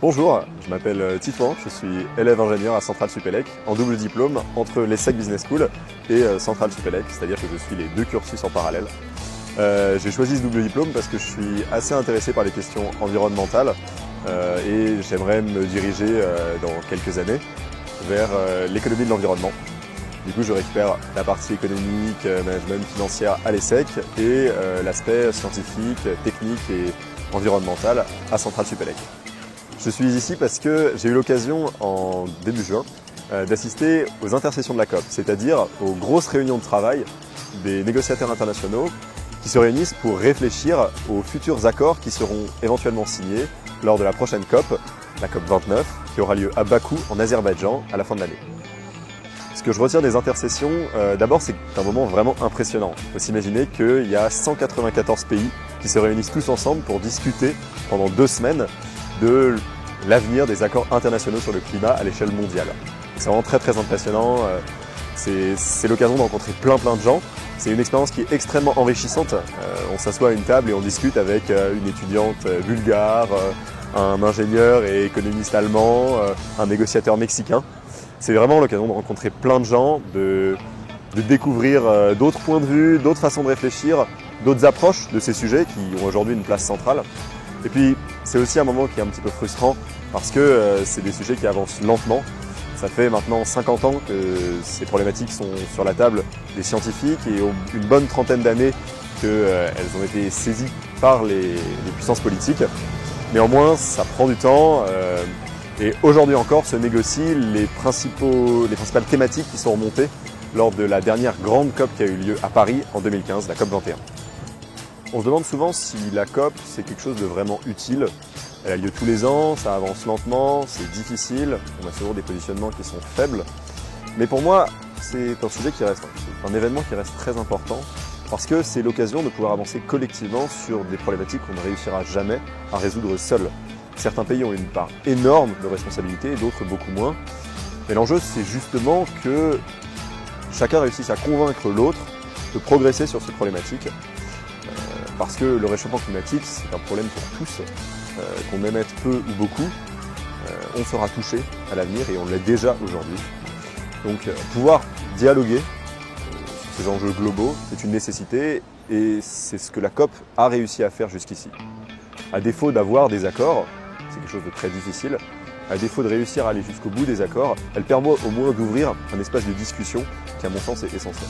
Bonjour, je m'appelle Titouan, je suis élève ingénieur à Centrale Supélec en double diplôme entre l'ESSEC Business School et Centrale Supélec, c'est-à-dire que je suis les deux cursus en parallèle. J'ai choisi ce double diplôme parce que je suis assez intéressé par les questions environnementales et j'aimerais me diriger dans quelques années vers l'économie de l'environnement. Du coup, je récupère la partie économique, management, financière à l'ESSEC et l'aspect scientifique, technique et environnemental à Centrale Supélec. Je suis ici parce que j'ai eu l'occasion en début juin d'assister aux intersessions de la COP, c'est-à-dire aux grosses réunions de travail des négociateurs internationaux qui se réunissent pour réfléchir aux futurs accords qui seront éventuellement signés lors de la prochaine COP, la COP 29, qui aura lieu à Bakou en Azerbaïdjan à la fin de l'année. Ce que je retiens des intersessions, d'abord c'est un moment vraiment impressionnant. Il faut s'imaginer qu'il y a 194 pays qui se réunissent tous ensemble pour discuter pendant 2 semaines de l'avenir des accords internationaux sur le climat à l'échelle mondiale. C'est vraiment très impressionnant, c'est l'occasion de rencontrer plein de gens. C'est une expérience qui est extrêmement enrichissante. On s'assoit à une table et on discute avec une étudiante bulgare, un ingénieur et économiste allemand, un négociateur mexicain. C'est vraiment l'occasion de rencontrer plein de gens, de découvrir d'autres points de vue, d'autres façons de réfléchir, d'autres approches de ces sujets qui ont aujourd'hui une place centrale. Et puis, c'est aussi un moment qui est un petit peu frustrant parce que c'est des sujets qui avancent lentement. Ça fait maintenant 50 ans que ces problématiques sont sur la table des scientifiques et une bonne trentaine d'années qu'elles ont été saisies par les puissances politiques. Néanmoins, ça prend du temps et aujourd'hui encore se négocient les principales thématiques qui sont remontées lors de la dernière grande COP qui a eu lieu à Paris en 2015, la COP 21. On se demande souvent si la COP c'est quelque chose de vraiment utile. Elle a lieu tous les ans, ça avance lentement, c'est difficile, on a souvent des positionnements qui sont faibles. Mais pour moi, c'est un sujet qui reste, c'est un événement qui reste très important parce que c'est l'occasion de pouvoir avancer collectivement sur des problématiques qu'on ne réussira jamais à résoudre seul. Certains pays ont une part énorme de responsabilité et d'autres beaucoup moins. Mais l'enjeu, c'est justement que chacun réussisse à convaincre l'autre de progresser sur ces problématiques. Parce que le réchauffement climatique, c'est un problème pour tous, qu'on émette peu ou beaucoup, on sera touché à l'avenir et on l'est déjà aujourd'hui. Donc pouvoir dialoguer sur ces enjeux globaux, c'est une nécessité et c'est ce que la COP a réussi à faire jusqu'ici. À défaut d'avoir des accords, c'est quelque chose de très difficile, à défaut de réussir à aller jusqu'au bout des accords, elle permet au moins d'ouvrir un espace de discussion qui à mon sens est essentiel.